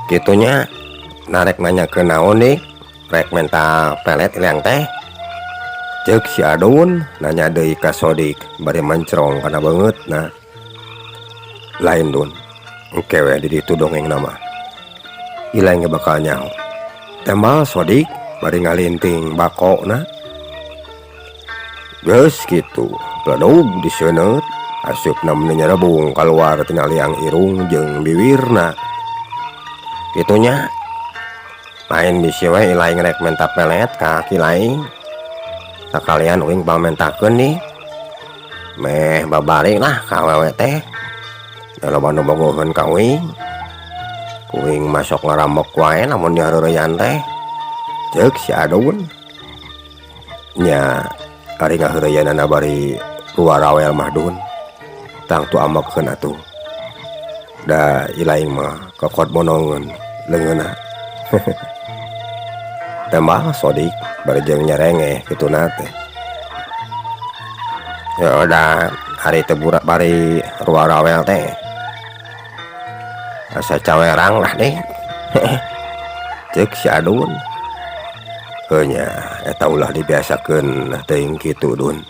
Gitunya narek nanya ke naon nih rek menta pelet ilang teh cek si Adun nanya deui ka Sodik bari mencrong kana banget nah lain Dun engke we di ditu dongeng nama ilang ge bakal nyaho tembal Sodik bari ngalinting bako na geus kitu pledog diseuneut asupna mun nyerebung kaluar tina liang irung jeung bibirna gitunya main bisi we ilaing rek menta pelet ka kilaing sakalian uing pamentakeun nih meh babalik lah ka awewe teh loba nu bogoheun ka uing masok ngarambek wae lamun dihareureyan teh ceuk si Adun nya ari ngaheureyanana bari luar awel mah Dun tang tu ambekkeun atuh da ilaing mah kokot monongeun leungeunna tembal Sodik bari jeung nyerenge kitu teh ya udah hari teu burak bari luar awel teh asa cawerang lah deh cek si Adun heunya eta ulah dibiasakeun teuing kitu Dun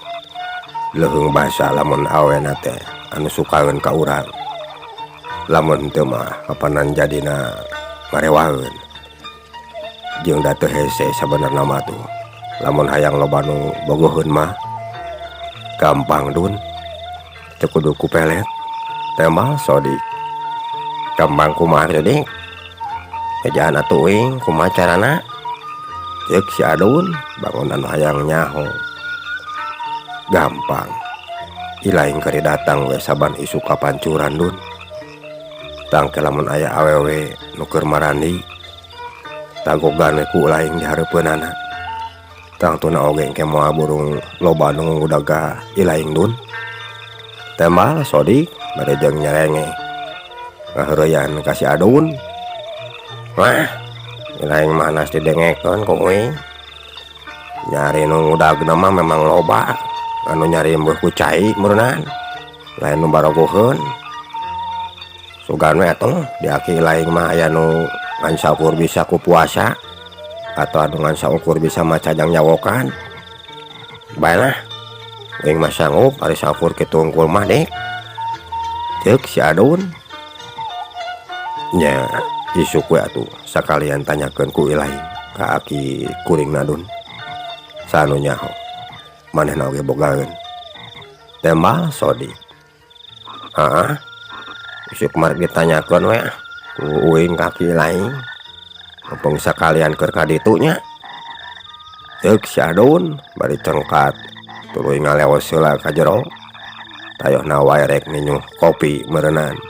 leuheung basa lamun awena teh anu sukaeun ka urang lamun teu mah kapanan jadina ngarewaheun jeung da teu hese sabenerna mah tuh lamun hayang loba nu bogoheun mah gampang Dun teu kudu ku pelet tembal Sodik gampang kumaha teh ejaan atuh uing kumaha carana ceuk si Adun bangun anu hayang nyaho gampang ilaing kari datang we saban isu kapancuran Dun tangke lamun aya awewe nu keur marandi tagogan we ku laing dihareupeunana tang tuna oge engke moal burung loba nu ngudaga ilaing Dun tembal Sodik bade jeung nyerenge ngaheureyan ka si Adun wah ilaing mah nas didengekeun ku uing nyari nu ngudagna mah memang loba anu nyari mbeuh ku cai meureunana lain nu barogoheun sugan we atuh diaki ilaing mah aya nu ngan saukur bisa ku puasa atau anu ngan saukur bisa maca jang nyawokan bae lah uing mah sanggup ari saukur kitu unggul mah dek ceuk si Adun nya isuk we atuh sakalian tanyakeun ku ilaing ka aki kuringna Dun sanu nyaho manehna oge bogaeun tembal Sodik heeh isuk mari ditanyakeun we ku uing ka aki ilaing mumpung sakalian keur ka ditu nya ceuk si Adun bari cengkat tuluy ngaleos heula ka jero tayohna wae rek ninyuh kopi meureunan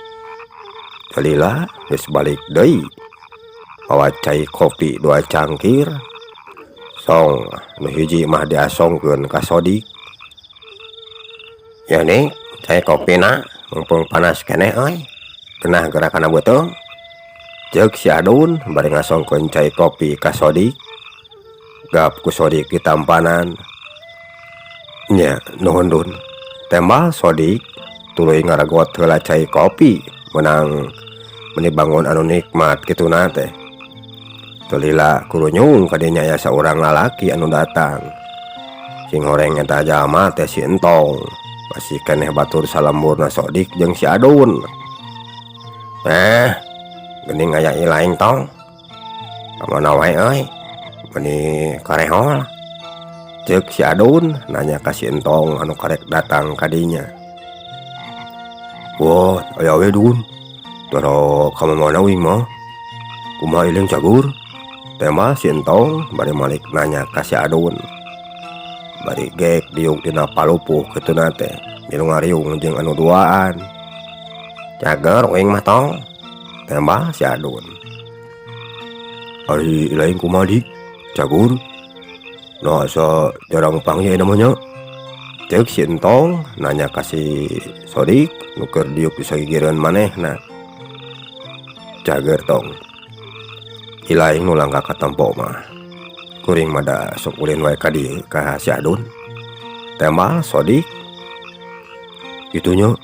kalila geus balik deui bawa cai kopi 2 cangkir song nu hiji mah diasongkeun ka Sodik ya nih cai kopina mumpung panas keneh euy keunah geurakanna beuteung ceuk si Adun bari ngasongkeun cai kopi ka Sodik gap ku Sodik ditampanan nya nuhun Dun tembal Sodik tuluy ngaragot heula cai kopi menang meni bangun anu nikmat kituna teh teu lila kurunyung ka dinya aya saurang lalaki anu datang sing horeng eta jalma teh si Entong masih keneh batur salemburna Sodik jeung si Adun geuning aya ilaing tong kamana wae euy meni karehol ceuk si Adun nanya ka si Entong anu karek datang ka dinya wah aya we Dun tara ka mana uing mah kumaha iling cagur tema si Entong bari malik nanya ka si Adun bari gek diuk dina palupuh kituna teh milu ngariung jeung anu duaan cager uing mah tong tema si Adun ari ilaing kumaha dik cagur nah asa jarang panggil namanya ceuk si Entong nanya ka si Sodik nu keur diuk di sagigireun manehna cager tong ilaing nu langka ka tempo mah kuring mah da sok ulin wae ka dieu ka si Adun tembal Sodik itunya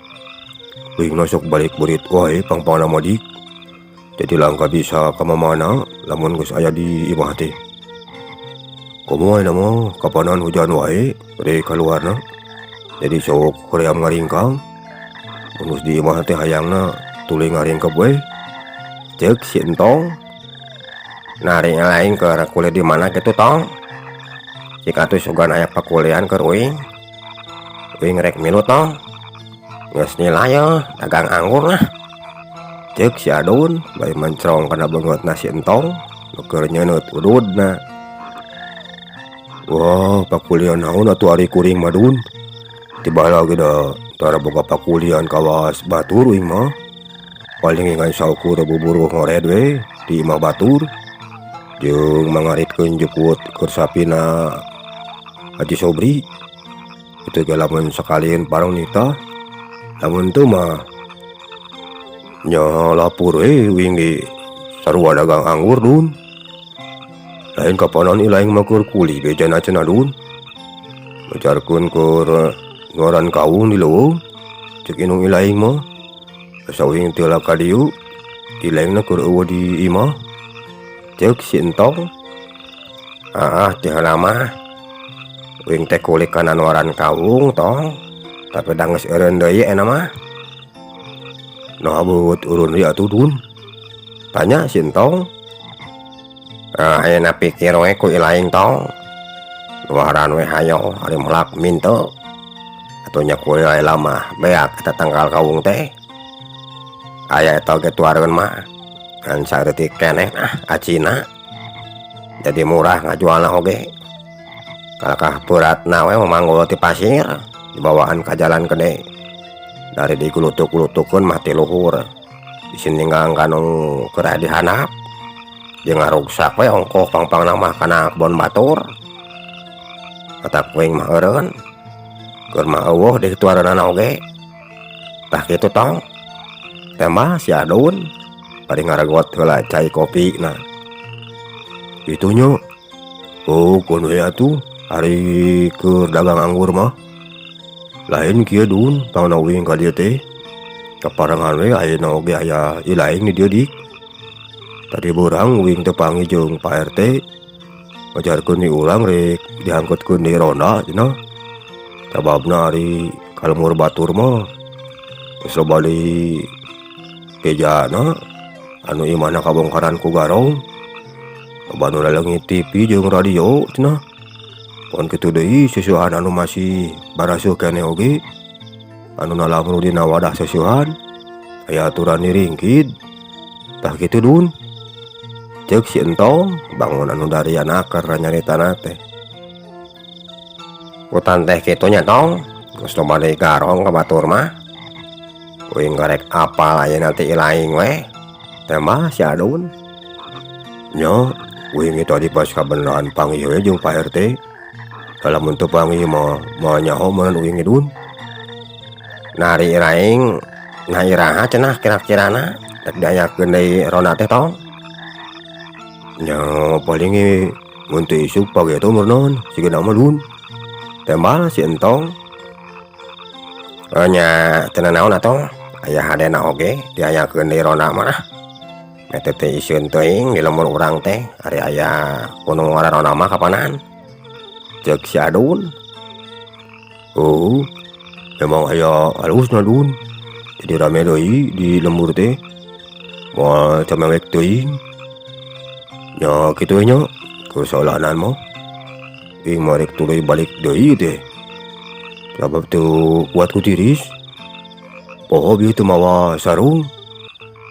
uing nosok balik burit wae pangpangna mah dik Jadi langkah bisa kemana lamun geus aya di imah teh. Komo ayeuna mah kapanan hujan wae bade kaluarna. Jadi sok hoream ngaringkang. Mun geus di imah teh hayangna tuluy ngaringkep we. Ceuk si Entong. Nari lain keur kuliah di mana kitu tong? Jika tuh sugan aya pakulian keur uing. Uing rek milu tong. Geus nilai dagang anggur lah. Ceuk si Adun bari mencrong kana beungeutna si Entong nu keur nyeuneut ududna. Wah, pakulian naon atuh ari kuring mah Dun? Tibala ge da tara boga pakulian kawas batur uing mah. Paling ngan saukur buburuh ngored we di imah batur. Jeung mangaritkeun jukut keur sapina Haji Sobri. Itu ge lamun sakalian parang nita. Lamun teu mah nya lapur we uing ge sarua dagang anggur Dun. Lain kapanan ilaing mah keur kuli bejana cenah Dun. Majarkeun keur ngoran kaung di leuweung. Ceuk inung ilaing mah asa uing teu laka dieu, ilaingna keur eueuh di imah. Ceuk si Entong. Teu heula mah uing teh kulik kana ngoran kaung tong, tapi da geus eureun deui eta mah. Nah beut urun ieu atuh Dun? Tanya si Entong. Ayeuna pikir we ku ilaing tong. Nuaran we hayo ari melak minto. Atuh nya ku lela mah beak eta tanggal kaung teh. Aya eta ge tuareun mah kan saeutik keneh acina. Jadi murah ngajualna oge. Kalakah peuratna we memanggul ti pasir dibawaan ka jalan gede. Dari digulutuk-gulutukeun mah ti luhur. Bisi ninggalan kanu keur dihanap. Jeung ngaruksak we ongkoh pangpangna mah kana kebon batur. Kata kuing mah eureun. Keur mah eueuh di tuareunana oge. Tah kitu tong. Tembah si Adun bari ngaragot heula cai kopi na. Kitu nya. Oh, kun we atuh ari keur dagang anggur mah. Lain kieu Dun, tauna uing ka dieu teh. Kaparangan we ayeuna oge aya ilaing di dieu dik. Tadi borang uing teu panggih jeung Pak RT. Ngajarkeun di urang rek diangkutkeun di ronda cenah. Sababna ari kalumur batur mah geus loba di pejana anu imahna kabongkaran ku garong. Loba nu laleungit TV jeung radio cenah. Pon kitu deui susuhan anu masih barasuh keneh oge. Anu nalamru dina wadah susuhan aya aturan diringkid. Tah kitu Dun. Ceuk si Entong bangun anu darian akar nyaritana teh. Utan teh kitu nya tong. Geus loba deui garong ka batur mah. Uing garek apal ayeuna teh ilaing we. Tembah si Adun. Nya, uing itu tadi pas kabeneran panggih we jeung Pak RT. Lamun teu panggih mah nyaho meureun uing Dun. Nari ilaing nah iraha cenah kira-kirana rek diayakeun deui ronda teh tong. Nya paling mun teu isuk pagi atuh meureun sigeuna mah Dun. Tembal si Entong. Nya cenah naon atuh? Aya hadena oge diayakeun deui ronda mah. Eta teh isieun teuing di lemur urang teh ari aya kudu ngaranna mah kapanan? Ceuk si Adun. Oh, memang aya halusna Dun. Jadi rame deui di lembur teh. Moal camewek teuing. Nya kitu we nya kesaolanan mah. Ing mah rek tuluy balik deui teh. Sabab teu kuat ku tiris. Poho bieu teu mawa sarung.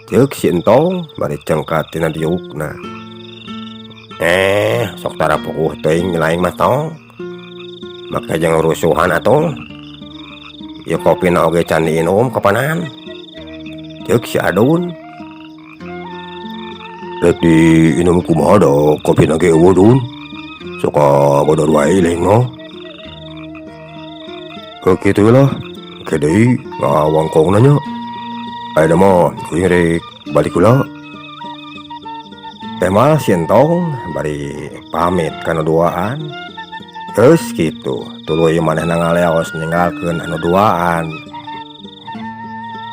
Ceuk si Entong bari cengkat tina diukna. Sok tara puguh teuing laing mah tong. Make jeung rusuhan atuh. Ieu kopina oge can diinum kapanan? Ceuk si Adun. Rek diinum kumaha da kopina ge eueuh Dun. Suka bodor wae leng mah. Kitu lah. Oke deui ngawangkongna nya. Ayeuna mah uing rek balik heula. Tembal si Entong bari pamit kana duaan. Geus kitu tuluy manehna ngaleos ninggalkeun anu duaan.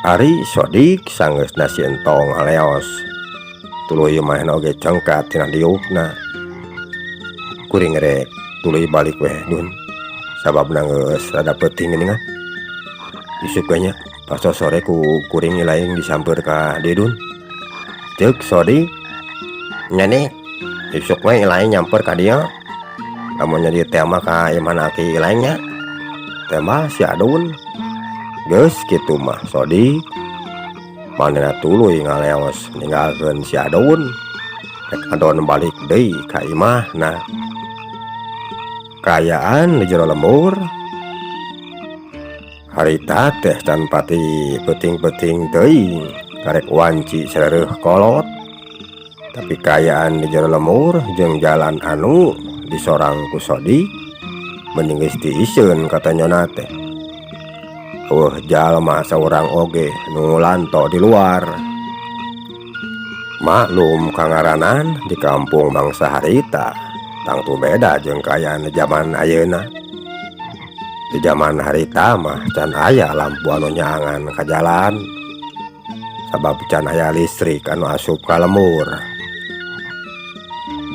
Ari sodik sanggeusna si Entong aleos tuluy mah oge cengkat tina diukna. Kuring rek tuluy balik weh Dun, sababna geus rada peuting geuningan. Isuk nya pas sore ku kuring laing disamper ka dieu Dun. Ceuk Sodi nya nih isuk we laing nyamper ka dieu. Lamun nya dieu teh mah ka imana ki laingnya teh mah si Adun. Geus kitu mah Sodi manehna tuluy ngaleos ninggalkeun si Adun rek adon balik deui ka imahna. Kayaan di jero lembur harita teh can pati peuting-peuting teuing karek wanci sareureuk kolot, tapi kayaan di jero lembur jeung jalan anu disorang ku Sodi mending geus diisieun kata nyona teh. Jalma saurang oge nu lanto di luar. Maklum kangaranan di kampung bangsa harita tangtu beda jeung kayaan zaman ayeuna. Di zaman harita mah can aya lampu anu nyaangan ka jalan, sabab can aya listrik anu asup ka lembur.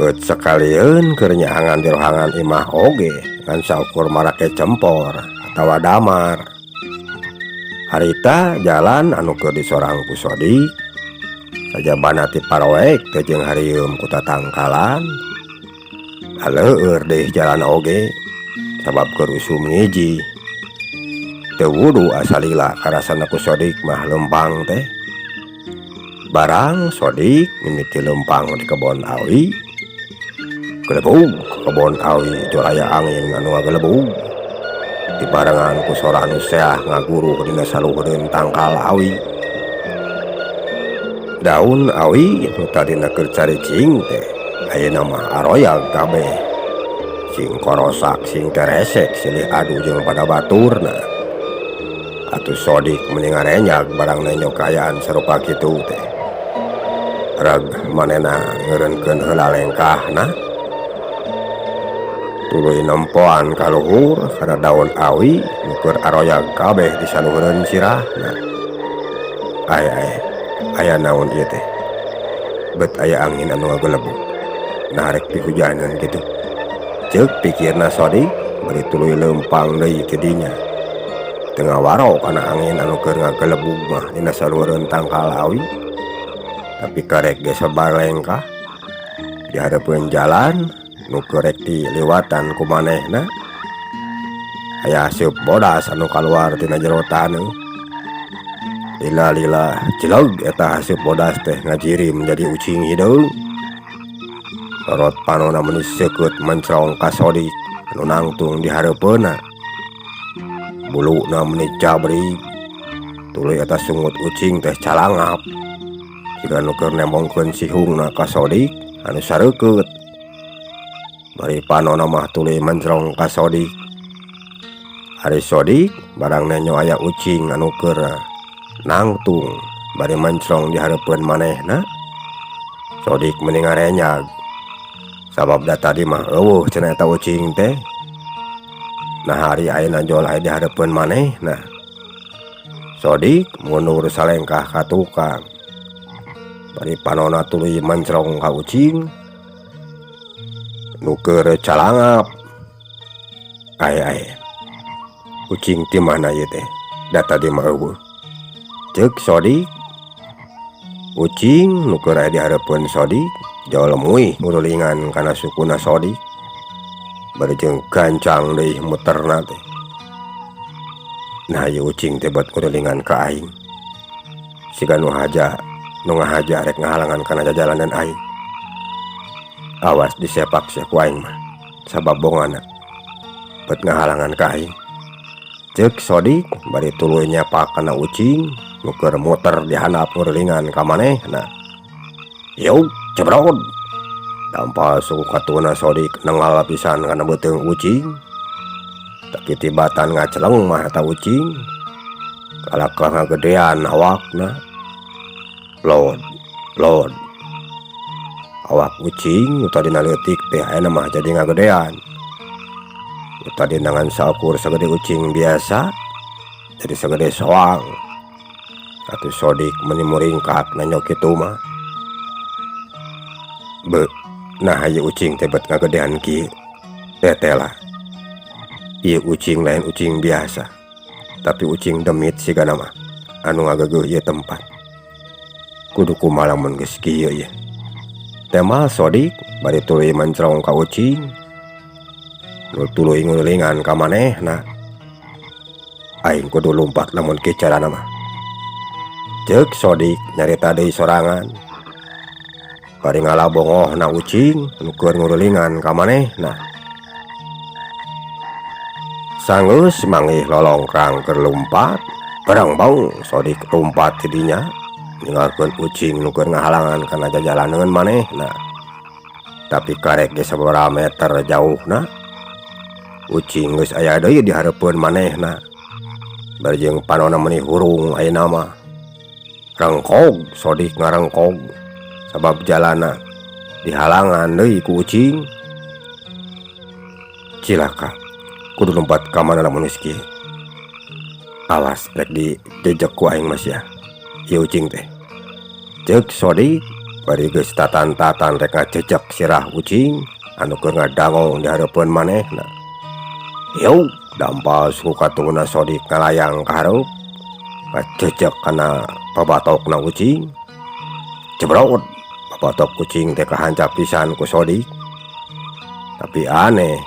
Beut sakalieun keur nyaangan di rohangan imah oge ngan saukur marake cempor atawa damar. Harita jalan anu keur disorang ku Sodi sajabana ti paroek teh jeung harieum ku tatangkalan. Aleueur deui jalan oge sabab keur usum ngiji. Teu wudu asalila karasana ku Sodik mah lempang teh. Barang Sodik mimiti lempang di kebon awi. Gelebug kebon awi joraya angin anu ngagelebug. Dibarengan ku sora anu seah ngaguru dina saluheureun tangkal awi. Daun awi nu tadina keur caricing teh ayeuna mah aroyag kabeh. Sing korosak sing teresek silih adu jeung pada baturna. Atuh Sodik mending ngarenyag barang nenyo kayaan sarupa kitu teh. Reg manehna ngeureunkeun heula lengkahna. Tuluy nempoan ka luhur kana daun awi nu keur aroyag kabeh di saluheureun sirahna. Aya naon ieu teh? Bet aya angin anu ngagelebug. Nah rek pihujanan kitu. Ceuk pikirna Sodi bari tuluy lempang deui ke dinya. Teu ngawaro kana angin anu keur ngagelebug mah dina saluheureun tangkal awi. Tapi karek ge sabalengkah di hareupeun jalan nu korek diliwatan ku manehna. Aya asup bodas anu kaluar tina jero taneuh. Lila cileug eta asup bodas teh ngajirim jadi ucing hideung. Sorot panonna meuni seukeut mencrong ka Sodik anu nangtung di hareupeunna. Buluna meuni cabrig. Tuluy eta sungut ucing teh calangap. Siga nu keur nembongkeun sihungna ka Sodik anu sareukeut. Bari panonna mah tuluy mencrong ka Sodik. Ari Sodik barang nenyo aya ucing anu keur nangtung bari mencrong di hareupeun manehna. Sodik mending ngarenyag sabab da tadi mah eueuh cenah eta ucing teh. Nah hari ayeuna jol aya di hareupeun manehna. Sodik mundur salengkah ka tukang. Bari panonna tuluy mencrong ka ucing nu keur calangap. Ucing ti mana ieu teh? Da tadi mah eueuh. Ceuk Sodik. Ucing nu keur aya di hareupeun Sodik jauh lemuih ngurulingan kana sukuna Sodik. Bari jeung gancang deui muterna teh. Nah ieu ucing teh bet ngurulingan ka aing. Siga nu ngahaja rek ngahalangan kana jajalanan aing. Awas disepak sia ku aing mah sabab bongana bet ngahalangan ka aing. Ceuk Sodik bari tuluy nyapak kana ucing nu keur muter di handap ngurulingan ka manehna. Yuk cebrod. Dampal suku katuna Sodik nengal pisan kana beuteung ucing. Tapi tibatan ngaceleng mah eta ucing. Kalakah ngagedean awakna. Lord. Awak ucing nu tadina leutik teh ayeuna mah jadi ngagedean. Nu tadina ngan saukur sagede ucing biasa jadi sagede soang. Atuh Sodik meuni muringkak nanyo kitu mah. Be, nah ieu ucing teh bet ngagedean kieu. Tetela. Ieu ucing lain ucing biasa. Tapi ucing demit sigana mah anu ngageugeul ieu tempat. Kudu kumaha lamun geus kieu ieu. Teh mah Sodik bari tuluy mencrong ka ucing. Nu tuluy ngeulingan ka manehna. Aing kudu lumpat lamun kieu carana mah. Ceuk Sodik nyarita deui sorangan. Bari ngalabongohna ucing nu keur ngeulingan ka manehna. Sanggeus manggih lolongkrang keur lumpat, barang bau Sodik lumpat ti dinya, ninggalkeun ucing nu keur ngahalangan kana jajalaneun manehna. Tapi karek ge sabaraha meter jauhna, ucing geus aya deui di hareupeun manehna. Bari jeung panonna meuni hurung ayeuna mah. Rengkog Sodik ngarengkog, sabab jalana dihalangan deui ku ucing. Cilaka. Kudu lompat ka mana lamun geus kieu. Awas rek dijejek ku aing mas ya. Ieu ucing teh. Ceuk Sodik bari geus tatan-tatan rek ngajejek sirah ucing anu keur ngadangong di hareupeun manehna. Yeuh, dampas ku katuna Sodik ngalayang ka hareup. Ngajejek kana pabatokna ucing. Cebrot, pabatok ucing teh kahancap pisan ku Sodik. Tapi aneh,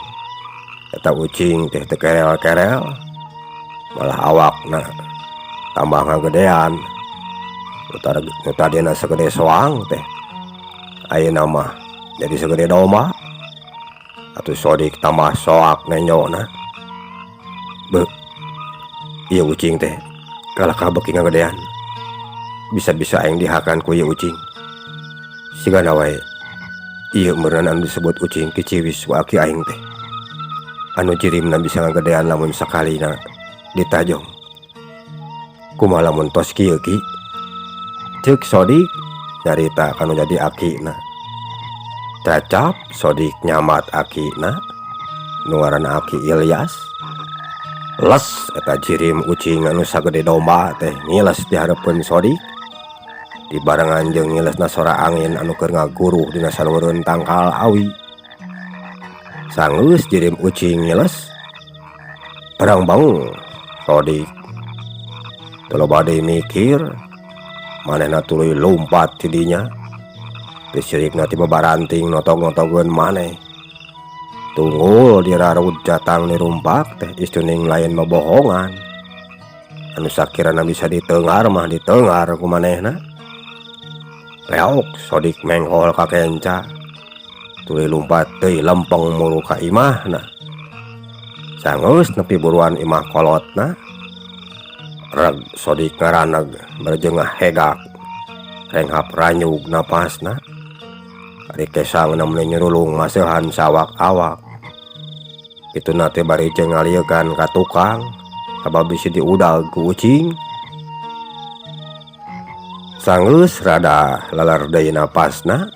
eta ucing teh teu kerel-kerel, malah awakna tambah ngagedean. Nu tadina segede soang teh ayeuna mah jadi segede domba. Atuh Sodik tambah soak nenyona. Beuh, ieu ucing teh kalaka beuki ngagedean. Bisa-bisa aing dihakan ku ieu ucing. Sigana wae ieu meureun anu disebut ucing kiciwis ku aki aing teh. Anu jirimna bisa ngagedean lamun sakalina ditajong. Kumaha lamun tos kieu ki? Ceuk Sodik nyarita kanu jadi akina. Cacap Sodik nyamat akina, nu ngaranna Aki Ilyas. Les eta jirim ucing anu sagede domba teh ngiles di hareupeun Sodik. Dibarengan jeung ngilesna sora angin anu keur ngaguruh dina salureun tangkal awi. Sanggeus jirim ucing ngiles, barang bau Sodik teu loba deui mikir, manehna tuluy lumpat ti dinya. Teu sirikna ti babaranting notog-notogeun maneh. Tunggul dirarut jatang nirumpak teh istuning lain mabohongan. Anu sakirana bisa diteungar mah diteungar ku manehna. Leok Sodik menghol ka kenca. Tuluy lumpat deui lempeng mulu ka imahna. Sanggeus nepi buruan imah kolotna. Reg Sodik ngaraneg berjengah hegak. Renghap ranyug napasna. Ari kesangna meuni nyerulung maseuhan sawak awak. Kituna teh bari jeung ngaliegan ka tukang sabab bisi diudag ku ucing. Sanggeus rada leler deui napasna.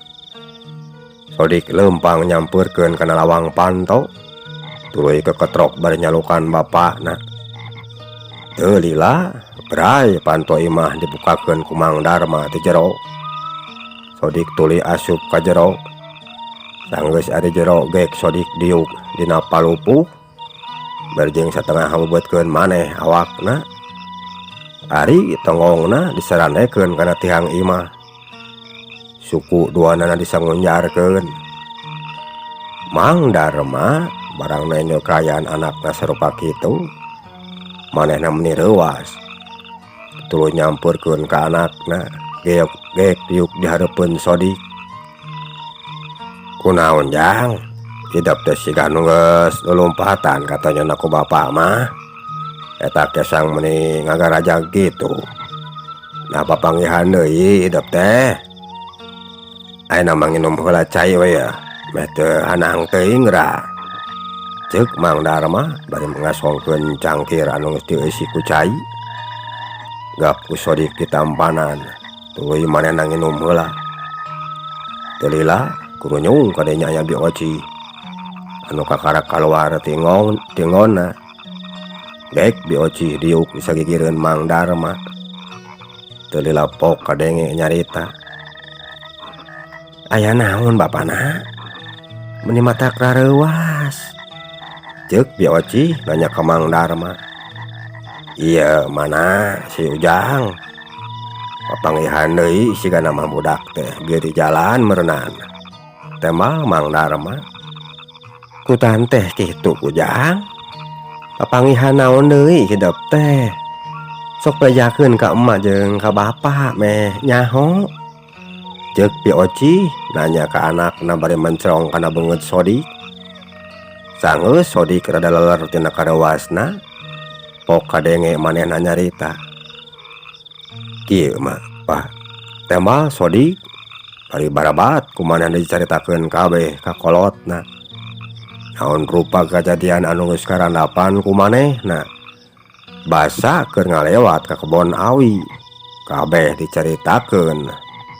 Sodik lempang nyampeurkeun kana lawang panto. Tuluy keketrok bari nyalukan bapakna. Teu lila bray panto imah dibukakeun ku Mang Darma ti jero. Sodik tuluy asup ka jero. Sanggeus ari jero gek Sodik diuk dina palupuh. Bari jeung satengah ngabeutkeun maneh awakna. Ari tonggongna disaranekeun kana tihang imah. Suku duanana disangunjarkeun. Mang Darma barang nanya kayaan anakna sarupa kitu. Manehna meuni reuwas. Tuluy nyampeurkeun ka anakna, geok diuk di hareupeun Sodik. Kunaon jang? Hidup teh siga nu geus lulumpatan katanya ku bapa mah. Eta kesang meuni ngagarajag kitu. Nah papanggihan deui hidup teh. Ayeuna manginum heula cai we ya, meh teu hanang teuing ra. Ceuk Mang Darma bari ngasongkeun cangkir anu geus dieusi ku cai. Gap ku Sodik ditampanan, tuluy manehna nginum heula. Teu lila kurunyung kadenya aya bioci. Anu kakarak kaluar tingonna. Gek bioci diuk disagigirkeun Mang Darma. Teu lila pok kadenge nyarita. Aya naon bapana? Meni mata rarewas. Ceuk Bioci nanya ke Mang Darma. Iya mana si Ujang? Papanggihan deui sigana mah budak teh bieu di jalan meureunan. Temal Mang Darma. Kutan teh kitu Ujang. Papanggihan naon deui hidup teh? Sok bejakeun ka emak jeung ka bapa meh nyaho. Ceuk Bioci nanya ke anakna bari mencrong kana beungeut Sodik. Sanggeus Sodik rada leler tina karawasna. Pok kadenge manehna nyarita. Kieu mah, Pak. Temal Sodik bari barabat kumanehna dicaritakeun kabeh ka kolotna. Naon rupa kejadian anu geus karandapan kumanehna. Basa keur ngalewat ka kebon awi. Kabeh dicaritakeun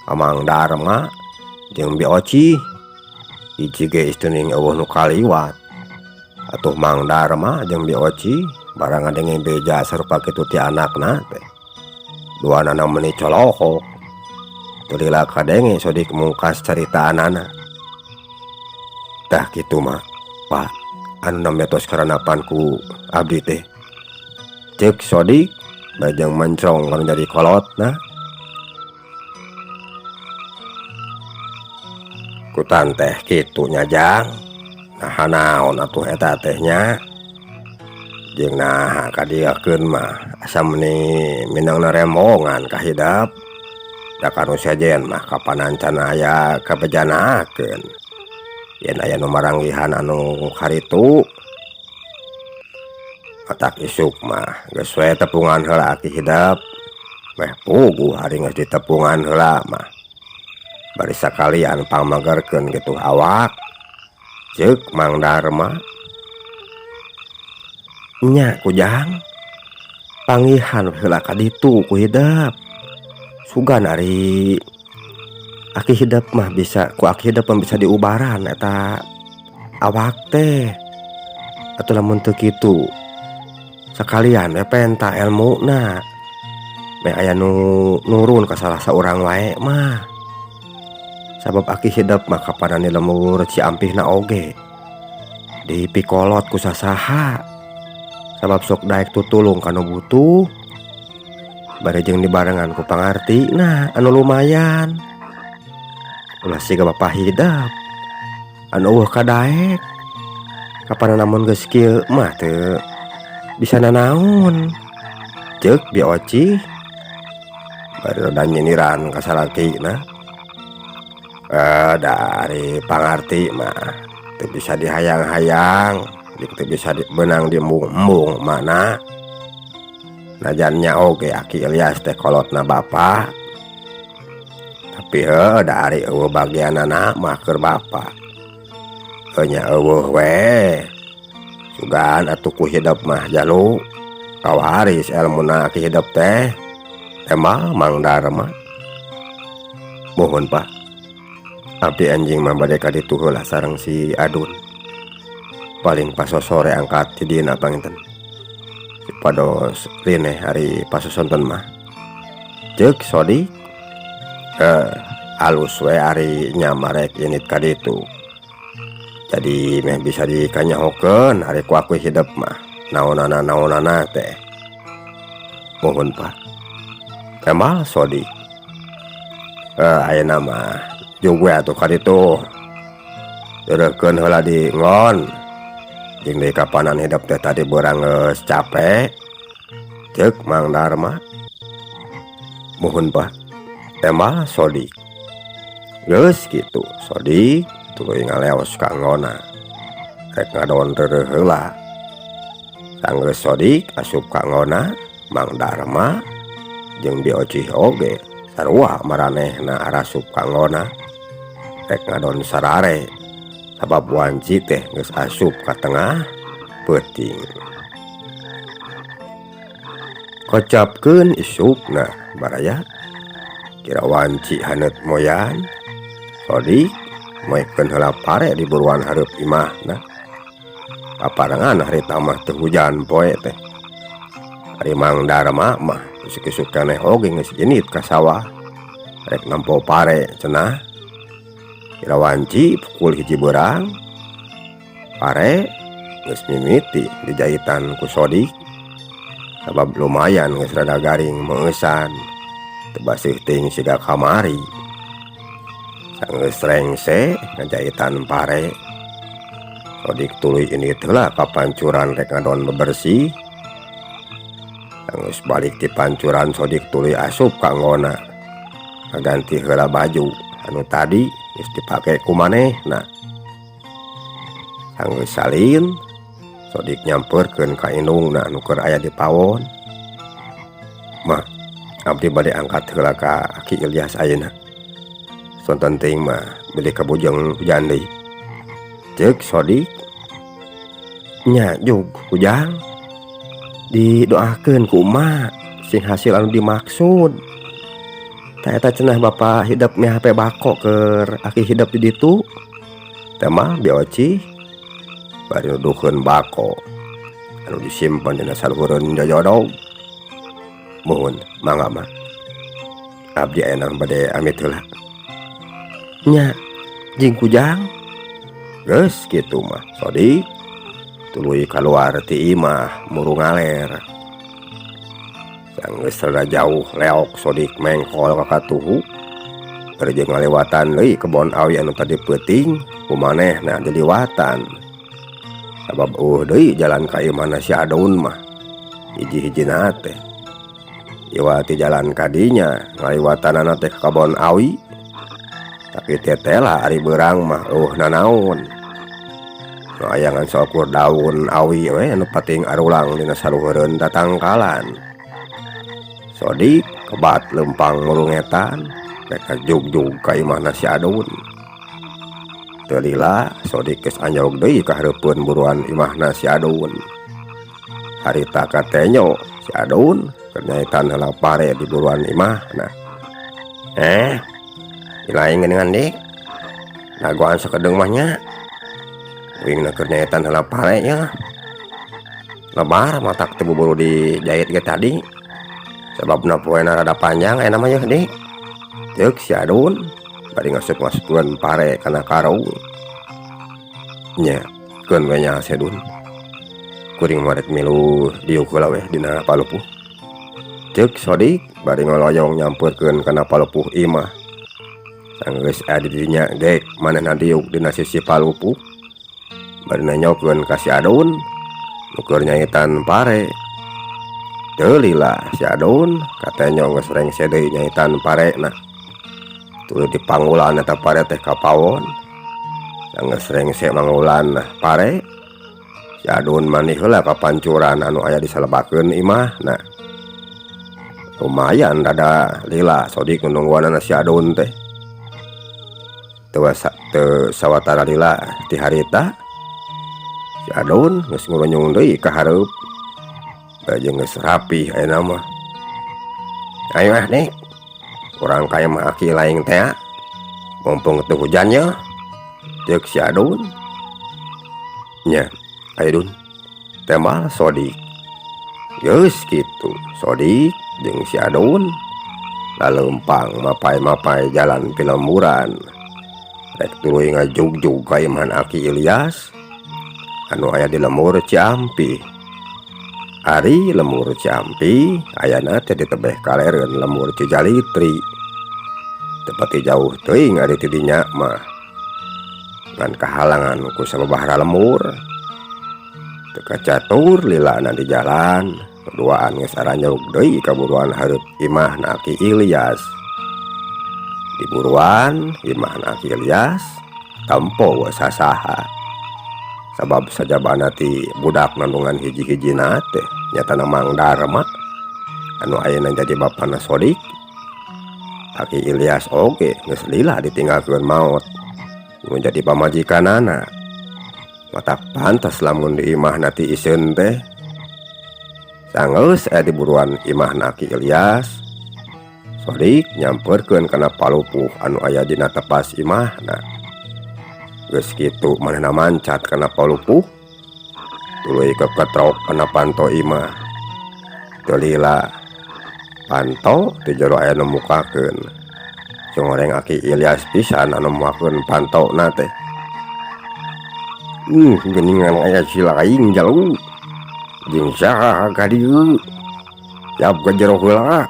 ka Mang Darma jeung Bioci. Hiji ge isteuning eueuh nu kaliwat. Atuh Mang Darma jeung Bioci barang ngadenge beja sarupa kitu ti anakna teh. Duanana meuni colohok. Teu lila kadenge Sodik mungkas caritaanana. Tah kitu mah, Pak, anu nametos karandapan ku abdi teh. Ceuk Sodik bajang mencrong kana jadi kolotna. Kutan teh kitu nya Jang. Nah naon atuh eta teh nya? Jeung nah kadieukeun mah asa meuni minangna remongan ka hidap. Da kanu sejen mah kapanan can aya kabejanakeun. Yen aya nu maranggihan anu karitu. Atak isuk mah geus we tepungan heula ki hidap. Meh puguh hari geus ditepungan heula mah. Bari sakalian pangmagerkeun kitu awak. Ceuk Mang Darma. Nya Kujang. Panggihan heula ka ditu ku hidap. Sugan ari aki hidap mah bisa ku aki hidap mah bisa diubaran eta awak teh. Atuh lamun teu kitu sakalian we penta elmuna. Meh aya nu nurun ka salah saurang wae mah. Sabab aki hidap mah kapanana lemur ciampihna oge. Dipikolot ku sasaha. Sabab sok daek tutulung kanu butuh. Bari jeung dibarengan ku pangartina anu lumayan. Ulah siga bapa hidap anu eueuh kadaek. Kapanana namun geus kieu mah teu bisa nanaon. Ceuk Bioci bari rada nyindiran ka salakina. Dari pangarti mah teu bisa dihayang-hayang, teu bisa benang di embung-embung mana. Najannya oge aki Ilyas teh kolotna bapa. Tapi dari eueuh bagianana mah keur bapa. Nya eueuh we. Sugan atuh ku hidap mah jalu kawaris elmuna aki hidap teh. Emal Mang Darma. Mohon Pak. Abdi anjing mah bade ka ditu heula sareng si Adun. Paling pas sore angkat ti dina panginten. Pados rine hari pasosonten mah. Ceuk Sodik. Alus we ari nyamarek init ka ditu. Jadi meh bisa dikanyahokeun ari ku aku hidep mah. Naonana teh. Mohon Pak. Kemal Sodik. Ayeuna mah jeung we atuh ka ditu. Deurekeun heula di ngon. Jeung deui kapanan hidap teh tadi beurang geus capek. Ceuk Mang Darma. Mohon Pak. Temal Sodik. Geus kitu Sodik tuluy ngaleos ka ngona. Rek ngadon reureuh heula. Sanggeus Sodik asup ka ngona, Mang Darma jeung Bioci oge sarua maranehna arasup ka ngona. Rek ngadon sarare. Sabab wanci teh geus asup ka tengah peuting. Kocapkeun isukna baraya. Kira wanci haneut moyan. Sodik moekeun heula pare di buruan hareup imahna. Paparangan harita mah teu hujan poe teh. Ari Mang Darma mah isuk-isuk keneh oge geus jenit ka sawah. Rek nampo pare cenah. Irawanci pukul hiji berang pare geus mimiti dijahitan ku Sodik sabab lumayan geus rada garing meungesan teu baseuh teuing siga kamari. Sanggeus rengse ngajahitan pare Sodik tuluy ini heula ka pancuran rek ngadon bebersih. Sanggeus balik ti pancuran Sodik tuluy asup ka anggona ngaganti heula baju anu tadi geus dipake ku manehna. Sanggeus salin Sodik nyamperkeun ka indungna anu keur aya di pawon. Mah, abdi bade angkat heula ka Ki Ilyas ayeuna. Sonten teuing mah beli ka bujang hujan deui. Ceuk Sodik. Nya jug Ujang. Didoakeun ku emak sing hasil anu dimaksud. Ta eta cenah bapa hidup meh hape bako keur aki hidup di ditu. Teh mah bioci bari nuduhkeun bako anu disimpen dina saluhureun jojodog. Muhun mangga mah. Abdi ayeuna bade amit heula. Nya jeung Kujang. Geus kitu mah Sodik tuluy kaluar ti imah muru ngaler. Sanggeus rada jauh leok Sodik mengkol ka katuhu keur jeung ngalewatan deui kebon awi anu tadi peuting kumanehna diliwatan. Sabab deui jalan ka imahna si Adun mah hiji-hijina teh. Iwa ti jalan kadinya ngaliwatanana teh ka kebon awi. Tapi tetela ari beurang mah nanaon. Nu aya ngan saukur daun awi we anu pating arulang dina saluhureun tatangkalan. Sodik kebat lempang murungetan rek jug-jug ka imahna si Adun. Teu lila Sodik geus anjog deui ka hareupeun buruan imahna si Adun. Harita katenyo si Adun keur nyaetan heula pare di buruan imahna. Ilaing geuningan dik. Nagoan sakedeung mah nya. Wingna keur nyaetan heula pare ya. Lebar matak teu buru dijahit ge tadi. Sababna poena rada panjang aya mah yeuh dik. Ceuk si Adun bari ngasup-ngasupkeun pare kana karung. Nya, keun we nya si Adun. Kuring mah rek milu diuk heula we dina palupuh. Ceuk Sodik bari ngoloyong nyamperkeun kana palupuh imah. Sanggeus aya di dinya gek manehna diuk dina sisi palupuh. Bari nanyokeun ka si Adun nu keur nyaetan pare. Teu lila si Adun katenyo geus rengse deui nyaetan parena. Tuluy dipanggulan eta pare teh ka pawon. Sanggeus rengse manggulan pare si Adun manih heula ka pancuran anu aya disalebakeun imahna. Lumayan rada lila Sodik nungguanana si Adun teh. Teu sawatara lila ti harita si Adun geus ngurunyung deui ka hareup. Bajeng geus rapih ayeuna mah. Ayo dik. Urang kaya mah aki laing teh. Mumpung teu hujan nya. Ceuk si Adun. Nya, ayo Dun. Teh mah Sodik. Geus kitu Sodik jeung si Adun laleumpang mapai-mapai jalan pilemuran. Rek tuluy ngajug-jug ka imahan Aki Ilyas anu aya di lemur Ciampi. Ari lemur Ciampi ayana teh ditebeh kalereun lemur Cijalitri. Tepati jauh teuing ari ti dinya mah. Ngan kahalangan ku sababaraha lemur. Teu kacatur lilana di jalan, duaan geus aranyog deui ka buruan hareup imahna Aki Ilyas. Di buruan imahna Aki Ilyas tampo sasaha. Sabab sajabana ti budak nandungan hiji-hijina teh nyatana Mang Darma anu ayeuna jadi bapana Sodik. Aki Ilyas oge geus lila ditinggalkeun maot nu jadi pamajikanana. Matak pantas lamun di imahna ti iseun teh. Sanggeus aya di buruan imahna Aki Ilyas, Sodik nyamperkeun kana palupuh anu aya dina tepas imahna. Geus kitu manehna mancat kana palupuh tuluy keketrok kana panto imah. Teu lila panto ti jero aya nu mukakeun Congoreng Aki Ilyas pisan anu moakeun pantokna teh. Geningan aya si laing jalu jeung saha ka dieu. Yap ka jero heula.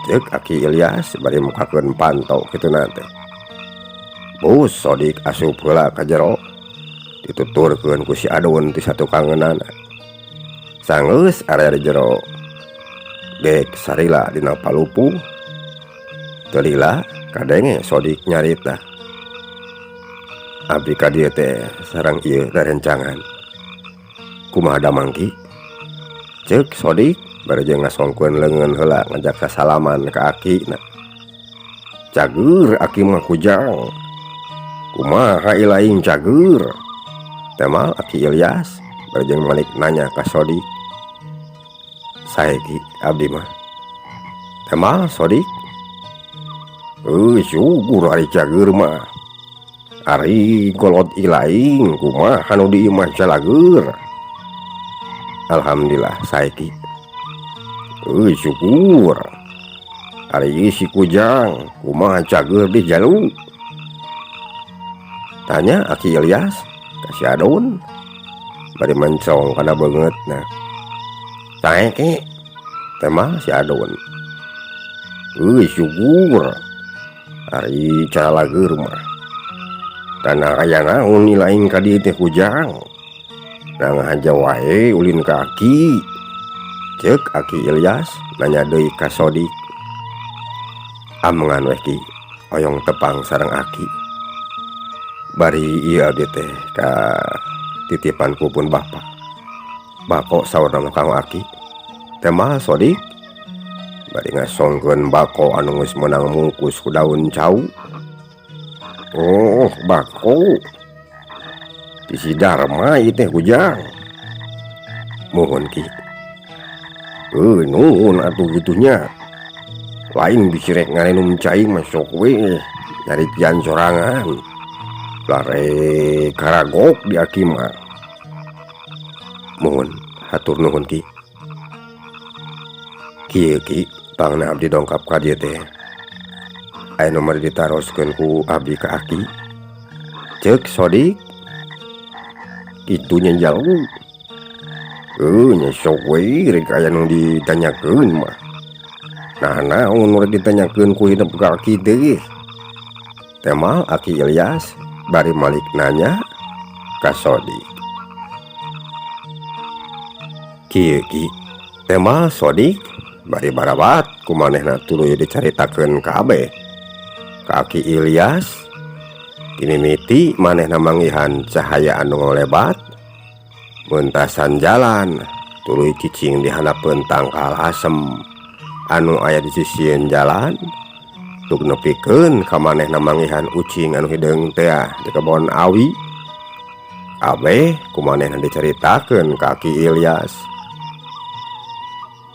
Ceuk Aki Ilyas bari mukakeun pantok kituna teh. Bus Sodik asup heula ka jero. Dituturkeun ku si Adun ti satukangeunana. Sanggeus area di jero dek sarila dina palupu. Teu lila kadenge Sodik nyarita. Abdi ka dieu teh sareng ieu rerencangan. Kumaha damangki? Ceuk Sodik bari jeung ngasongkeun leungeun heula ngajak sasalaman ka Akina. Cager Aki mah kujang. Kumaha ilaing cager? Temal Aki Ilyas bari jeung malik nanya ka Sodik. Saeki abdi mah. Temal Sodik. Syukur ari cager mah. Ari golot ilaing kumaha nu di imah calager. Alhamdulillah saeki. Syukur. Ari si kujang kumaha cager di jalu. Tanya Aki Ilyas ka si Adun bari mencong kana beungeutna. Saeki temal si Adun. Syukur. Ari calager mah. Tanah aya naon ilaing ka dieu teh kujang. Nang haja wae ulin ka Aki. Ceuk Aki Ilyas nanya deui ka Sodik. Amengan weh Ki, oyong tepang sareng Aki. Bari ieu abdi teh ka titipanku pun bapa. Bako saurna kang Aki. Temal Sodik. Bari ngasongkeun bako anu geus meunang mungkus ku daun cau. Oh, bako. Di si Darma ieu teh kujang. Mohon Ki. Nuhun atuh gitunya. Lain bisi rek ngarenum cai mah sok we nyari pian sorangan. Lare karagok di Aki mah. Mohon hatur nuhun Ki. Kieu Ki, pangna abdi dongkap ka dieu teh. Aya nomor ditaroskeun ku abdi ka Aki. Ceuk Sodik. Kitunya jauh. Nya sok we rek aya nu ditanyakeun mah. Nah naon nu ditanyakeun ku hidup ka Aki teh. Temal Aki Ilyas bari malik nanya ka Sodik. Kieu Ki, temal Sodik bari barabat kumanehna tuluy dicaritakeun ka Abeh ka Aki Ilyas. Timimiti manehna manggihan cahaya anu ngolebat meuntasan jalan tuluy cicing di handapkeun tangkal asem anu aya di sisieun jalan tuk nepikeun ka manehna manggihan ucing anu hideung teh di kebon awi. Abeh kumanehna dicaritakeun ka Aki Ilyas.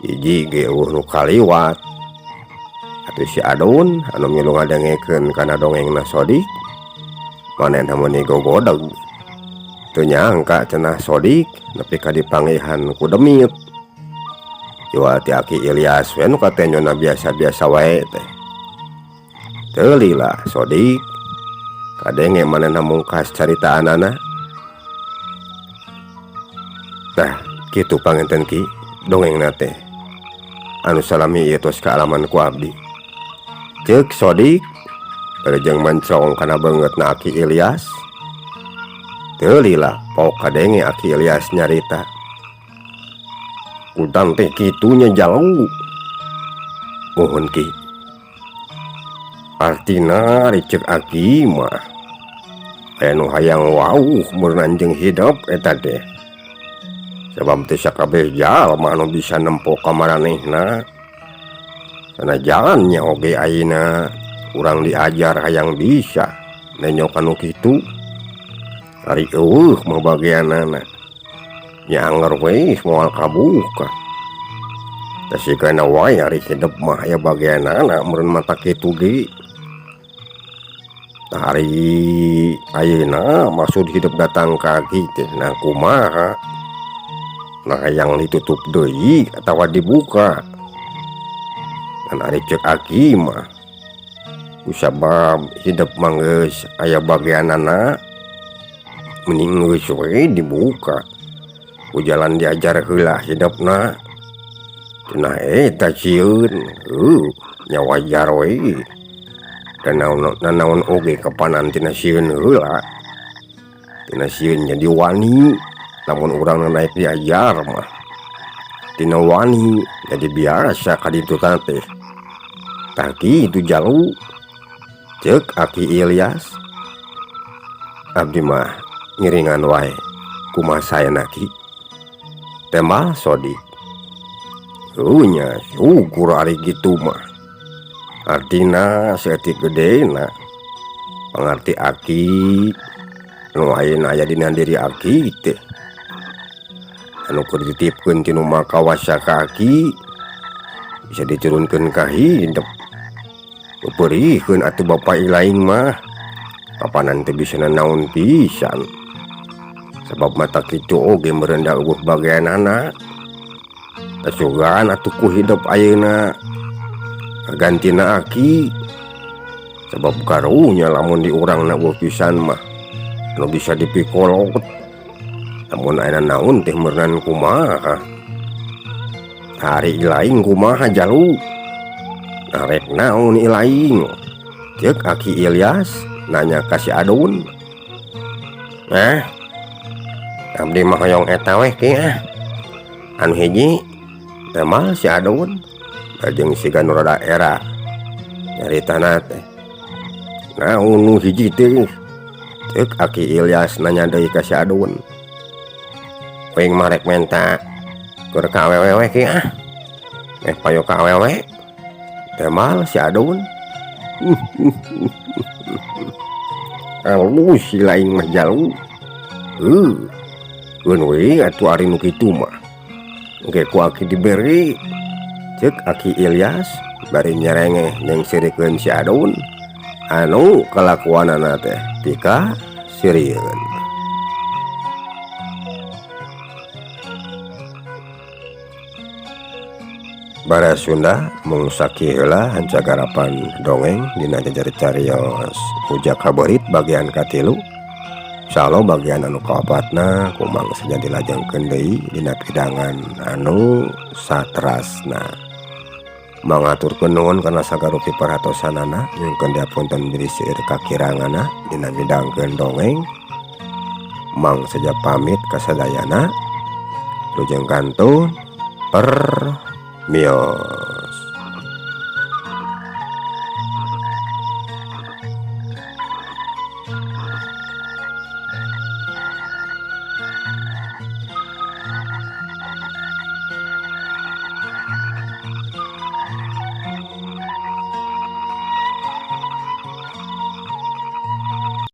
Hiji ge nu kaliwat atuh si Adun anu milu ngadengekeun kana dongengna Sodik. Manehna meuni gogodeg. Teu nyangka cenah Sodik nepi ka dipanggihan ku demit. Jual ti Aki Ilyas we nu katanyona biasa-biasa wae teh. Teu lila Sodik kadenge manehna mungkas caritaanana. Tah kitu panginten Ki dongengna teh. Anu salami ieu tos kaalaman ku abdi. Ceuk Sodik bari jeung mencong kana beungeutna Aki Ilyas. Teu lila pok kadenge Aki Ilyas nyarita. Kudang teh kitunya jalu. Mohon Ki. Artina ricek Aki mah aya nu hayang wauh meunang jeung hidup eta teh. Sabab teu sakabeh jalma anu bisa nempo ka maranehna. Sanajan nya oge ayeuna urang diajar hayang bisa nenyok anu kitu. Ari eueuh mah bageanana. Nya anger we moal kabuka. Tasikana wae ari hidup mah aya bageanana meureun mata kitu ge. Hari ayeuna maksud hidup datang ka kitu nah kumaha? Nah yang ditutup deui atawa dibuka. Kan ari ceuk Aki mah Kusabab hidup manggeus aya bagianana mending geus we dibuka ku jalan diajar heula hidupna cenah eta sieun nya wajar we dan naon oge kapanan tina sieun heula tina sieun jadi wani lamun urang naik diajar mah tina wani jadi biasa kaditu teh taki itu jalu cek Aki Ilyas abdi mah ngiringan wae kumaha saena Ki temal sodik nya syukur ari gitu mah artina seetik gedena pangarti Aki nu ayeuna aya dina diri Aki teh anu keur dititipkeun ti nu makawasa ka Aki bisa diturunkeun ka hidup beupeurikeun atuh bapa ilaing mah kapanan teu bisa naon pisan sabab mata kitu oge merendah eueuh bageanana tasugan atuh ku hidup ayeuna gantina Aki sebab karunya lamun di urangna eueuh pisan mah nu bisa dipikolot lamun aya naon teh meureunan kumaha hari ilaing kumaha jalu arek naon ilaing cek Aki Ilyas nanya ka si Adun abdi mah hoyong eta weh Ki anu hiji temal si Adun jeung si Ganu daerah nyaritana teh naon nu hiji teh cek Aki Ilyas nanya deui ka si Adun wing marek menta keur ka awewe weh Ki payo ka awewe temal si Adun alus si laing mah jalu keun we atuh ari nu kitu mah engke ku Aki diberi cek Aki Ilyas bari nyerengeh jeung sirikeun si Adun anu kalakuanana teh pika sirieun. Bara Sunda mung saki heula hancagarapan dongeng dina cariyos Ujak Haborit bagian katilu salo bagian anu kaopatna kumang saja dilajengkeun deui dina pidangan anu saterasna mangaturkeun nuhun kana sagarupi paratosanana nyungkeun diapunten diri seueur kakirangana dina midangkeun dongeng mang saja pamit kasadayana lujeng kantun Mios.